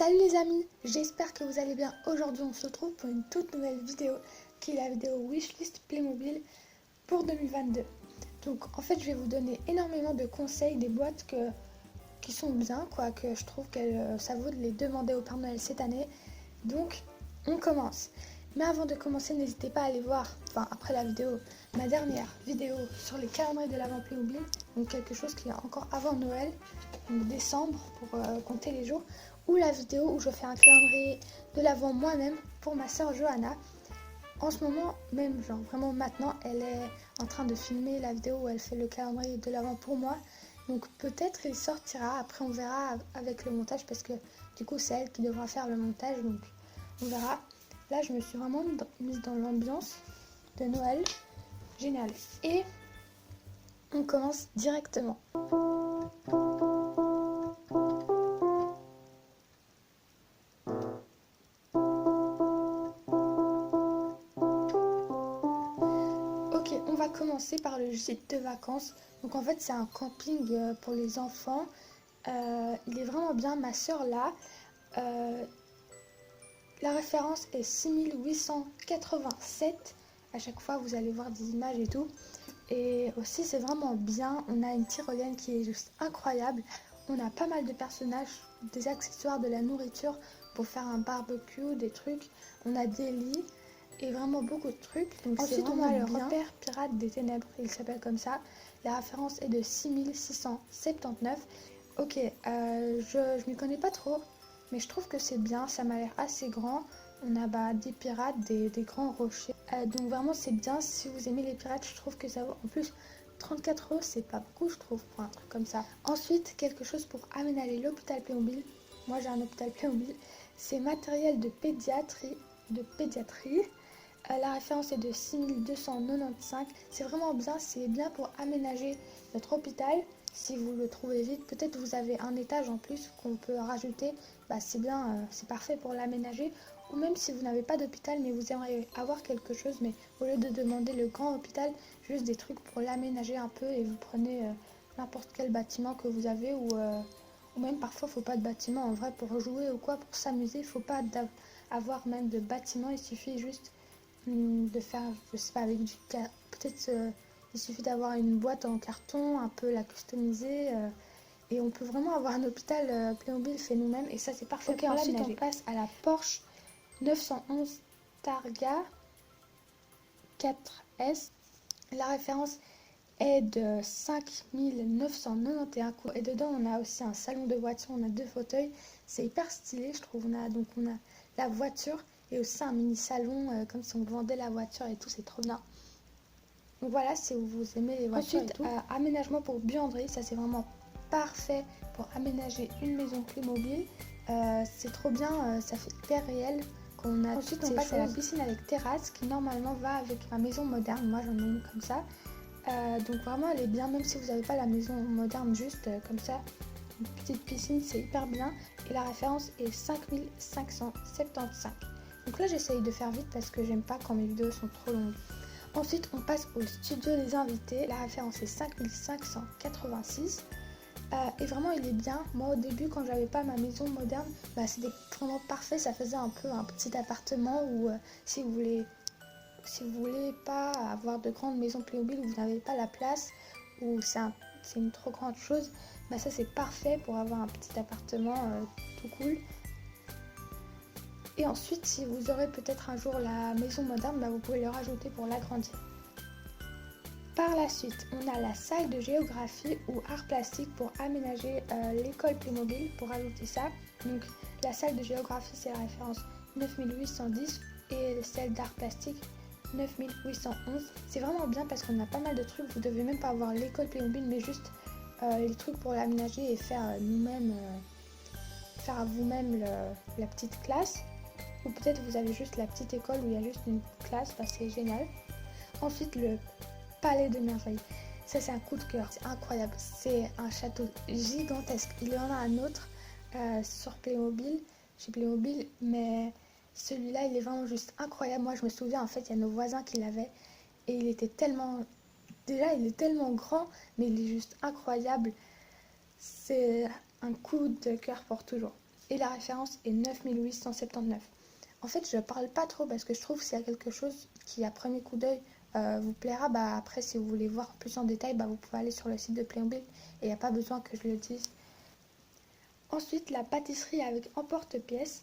Salut les amis, j'espère que vous allez bien. Aujourd'hui on se retrouve pour une toute nouvelle vidéo qui est la vidéo Wishlist Playmobil pour 2022. Donc en fait je vais vous donner énormément de conseils, des boîtes qui sont bien, que je trouve que ça vaut de les demander au Père Noël cette année. Donc on commence. Mais avant de commencer, n'hésitez pas à aller voir, après la vidéo, ma dernière vidéo sur les calendriers de l'Avent Playmobil. Donc quelque chose qui est encore avant Noël, donc décembre pour compter les jours. Ou la vidéo où je fais un calendrier de l'Avent moi-même pour ma soeur Johanna. En ce moment, même genre vraiment maintenant, elle est en train de filmer la vidéo où elle fait le calendrier de l'Avent pour moi. Donc peut-être il sortira, après on verra avec le montage parce que du coup c'est elle qui devra faire le montage, donc on verra. Là je me suis vraiment mise dans l'ambiance de Noël, génial. Et on commence directement. Ok, on va commencer par le gîte de vacances. Donc en fait c'est un camping pour les enfants. Il est vraiment bien, ma soeur là. La référence est 6887. À chaque fois vous allez voir des images et tout. Et aussi c'est vraiment bien. On a une tyrolienne qui est juste incroyable. On a pas mal de personnages, des accessoires, de la nourriture pour faire un barbecue, des trucs. On a des lits et vraiment beaucoup de trucs. Donc ensuite on a le repère pirate des ténèbres, il s'appelle comme ça. La référence est de 6679. Ok, je m'y connais pas trop, mais je trouve que c'est bien, ça m'a l'air assez grand. On a des pirates, des grands rochers. Donc vraiment c'est bien, si vous aimez les pirates, je trouve que ça vaut. En plus 34 €, c'est pas beaucoup je trouve pour un truc comme ça. Ensuite, quelque chose pour aménager l'hôpital Playmobil. Moi j'ai un hôpital Playmobil. C'est matériel de pédiatrie. La référence est de 6295. C'est vraiment bien, c'est bien pour aménager notre hôpital. Si vous le trouvez vite, peut-être vous avez un étage en plus qu'on peut rajouter. C'est bien, c'est parfait pour l'aménager. Ou même si vous n'avez pas d'hôpital mais vous aimeriez avoir quelque chose, mais au lieu de demander le grand hôpital, juste des trucs pour l'aménager un peu et vous prenez n'importe quel bâtiment que vous avez ou même parfois il ne faut pas de bâtiment en vrai pour jouer ou quoi, pour s'amuser, il ne faut pas avoir même de bâtiment, il suffit juste de faire, je sais pas, avec du peut-être il suffit d'avoir une boîte en carton, un peu la customiser et on peut vraiment avoir un hôpital Playmobil fait nous-mêmes et ça c'est parfait pour l'aménager. Ensuite on passe à la Porsche 911 Targa 4S. La référence est de 5991 et dedans on a aussi un salon de voiture, on a 2 fauteuils, c'est hyper stylé je trouve. On a la voiture et aussi un mini salon comme si on vendait la voiture et tout, c'est trop bien. Donc voilà, si vous aimez les voitures. Ensuite, et tout. Aménagement pour buanderie, ça c'est vraiment parfait pour aménager une maison Playmobil. C'est trop bien, ça fait hyper réel qu'on a. Ensuite on passe à la piscine avec terrasse qui normalement va avec ma maison moderne. Moi j'en ai une comme ça. Donc vraiment elle est bien, même si vous n'avez pas la maison moderne, juste comme ça, une petite piscine, c'est hyper bien. Et la référence est 5575. Donc là j'essaye de faire vite parce que j'aime pas quand mes vidéos sont trop longues. Ensuite on passe au studio des invités, la référence est 5586. Et vraiment il est bien. Moi au début quand j'avais pas ma maison moderne, c'était vraiment parfait, ça faisait un peu un petit appartement où si vous voulez pas avoir de grandes maisons Playmobil où vous n'avez pas la place, ou c'est une trop grande chose, ça c'est parfait pour avoir un petit appartement tout cool. Et ensuite si vous aurez peut-être un jour la maison moderne, vous pouvez le rajouter pour l'agrandir. Par la suite, on a la salle de géographie ou art plastique pour aménager l'école Playmobil, pour ajouter ça. Donc la salle de géographie c'est la référence 9810 et celle d'art plastique 9811. C'est vraiment bien parce qu'on a pas mal de trucs, vous devez même pas avoir l'école Playmobil mais juste les trucs pour l'aménager et faire nous-mêmes, faire à vous-même la petite classe. Ou peut-être vous avez juste la petite école où il y a juste une classe, c'est génial. Ensuite le palais de merveilles, ça c'est un coup de cœur, c'est incroyable, c'est un château gigantesque. Il y en a un autre sur Playmobil, chez Playmobil, mais celui-là il est vraiment juste incroyable. Moi je me souviens, en fait il y a nos voisins qui l'avaient et il était tellement, déjà il est tellement grand, mais il est juste incroyable. C'est un coup de cœur pour toujours. et la référence est 9879. En fait, je parle pas trop parce que je trouve que s'il y a quelque chose qui, à premier coup d'œil, vous plaira, après, si vous voulez voir plus en détail, vous pouvez aller sur le site de Playmobil et il n'y a pas besoin que je le dise. Ensuite, la pâtisserie avec emporte-pièce,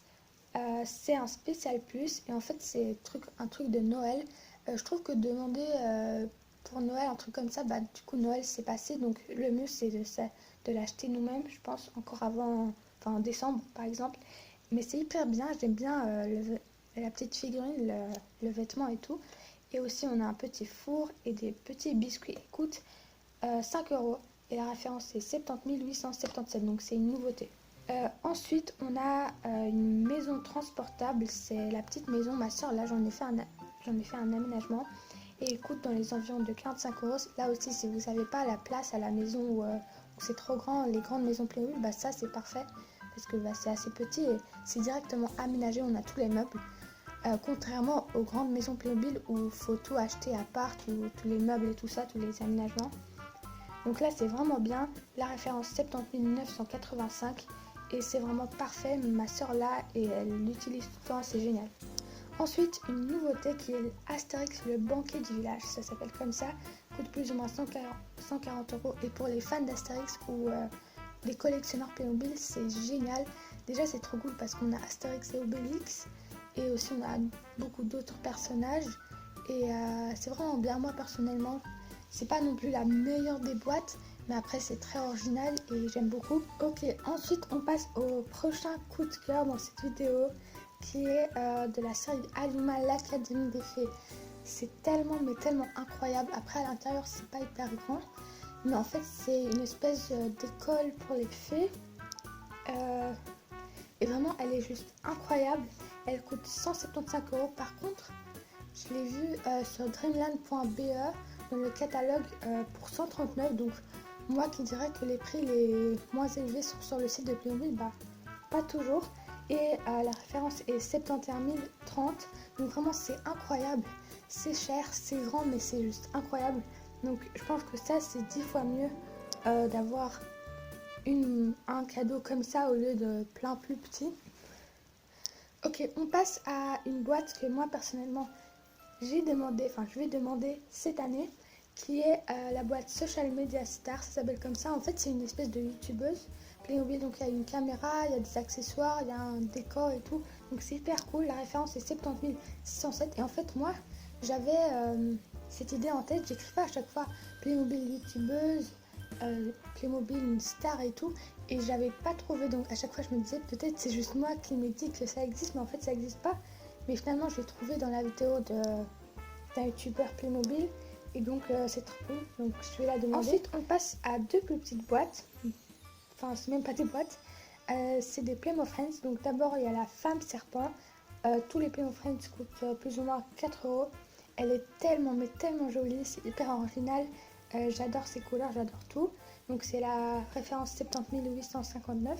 c'est un spécial plus et en fait, c'est un truc de Noël. Je trouve que demander pour Noël un truc comme ça, du coup, Noël c'est passé, donc le mieux c'est de l'acheter nous-mêmes, je pense, encore avant, en décembre par exemple. Mais c'est hyper bien, j'aime bien la petite figurine, le vêtement et tout. Et aussi, on a un petit four et des petits biscuits qui coûtent 5 euros. Et la référence est 70 877, donc c'est une nouveauté. Ensuite, on a une maison transportable. C'est la petite maison. Ma soeur, là, j'en ai fait un aménagement. Et il coûte dans les environs de 45 euros. Là aussi, si vous n'avez pas la place à la maison où c'est trop grand, les grandes maisons Playmobil, ça c'est parfait. Parce que c'est assez petit et c'est directement aménagé. On a tous les meubles. Contrairement aux grandes maisons Playmobil où il faut tout acheter à part, tous les meubles et tout ça, tous les aménagements. Donc là, c'est vraiment bien. La référence 70 985 et c'est vraiment parfait. Ma soeur là et elle l'utilise tout le temps, c'est génial. Ensuite, une nouveauté qui est Astérix, le banquet du village. Ça s'appelle comme ça, coûte plus ou moins 140 euros. Et pour les fans d'Astérix ou des collectionneurs Playmobil, c'est génial. Déjà, c'est trop cool parce qu'on a Astérix et Obélix. Et aussi, on a beaucoup d'autres personnages. Et c'est vraiment bien. Moi, personnellement, c'est pas non plus la meilleure des boîtes. Mais après, c'est très original et j'aime beaucoup. Ok, ensuite, on passe au prochain coup de cœur dans cette vidéo, qui est de la série Aluma, l'Académie des Fées. C'est tellement, mais tellement incroyable. Après, à l'intérieur, c'est pas hyper grand. Mais en fait, c'est une espèce d'école pour les fées. Et vraiment, elle est juste incroyable. Elle coûte 175 euros. Par contre, je l'ai vue sur dreamland.be dans le catalogue pour 139. Donc, moi qui dirais que les prix les moins élevés sont sur le site de Playmobil, pas toujours. Et la référence est 71 030. Donc vraiment, c'est incroyable. C'est cher, c'est grand, mais c'est juste incroyable. Donc je pense que ça, c'est 10 fois mieux d'avoir un cadeau comme ça au lieu de plein plus petit. Ok, on passe à une boîte que moi, personnellement, je vais demander cette année, qui est la boîte Social Media Star. Ça s'appelle comme ça. En fait, c'est une espèce de youtubeuse Playmobil, donc il y a une caméra, il y a des accessoires, il y a un décor et tout. Donc c'est hyper cool. La référence est 70 607. Et en fait, moi, j'avais cette idée en tête. J'écrivais à chaque fois Playmobil youtubeuse, Playmobil une star et tout. Et j'avais pas trouvé. Donc à chaque fois, je me disais peut-être c'est juste moi qui me dis que ça existe, mais en fait, ça n'existe pas. Mais finalement, je l'ai trouvé dans la vidéo d'un youtubeur Playmobil. Et donc, c'est trop cool. Donc, je vais la demander. Ensuite, on passe à deux plus petites boîtes. Enfin, c'est même pas des boîtes. C'est des Playmo Friends. Donc, d'abord, il y a la femme serpent. Tous les Playmo Friends coûtent plus ou moins 4 euros. Elle est tellement, mais tellement jolie. C'est hyper original. J'adore ses couleurs, j'adore tout. Donc, c'est la référence 70 859.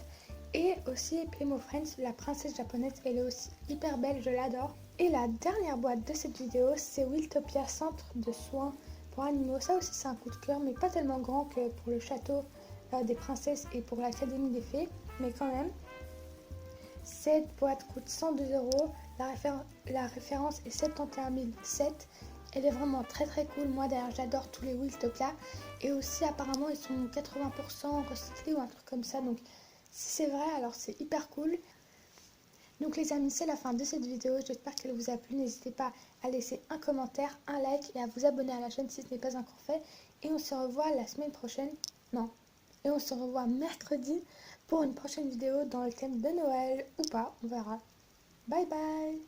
Et aussi Playmo Friends, la princesse japonaise, elle est aussi hyper belle, je l'adore. Et la dernière boîte de cette vidéo, c'est Wiltopia, centre de soins pour animaux. Ça aussi c'est un coup de cœur, mais pas tellement grand que pour le château des princesses et pour l'académie des fées, mais quand même. Cette boîte coûte 102 euros, la référence est 71 007. Elle est vraiment très très cool. Moi d'ailleurs j'adore tous les Wiltopia. Et aussi apparemment ils sont 80% recyclés ou un truc comme ça, donc si c'est vrai, alors c'est hyper cool. Donc les amis, c'est la fin de cette vidéo. J'espère qu'elle vous a plu. N'hésitez pas à laisser un commentaire, un like et à vous abonner à la chaîne si ce n'est pas encore fait. Et on se revoit la semaine prochaine. Non. Et on se revoit mercredi pour une prochaine vidéo dans le thème de Noël ou pas. On verra. Bye bye.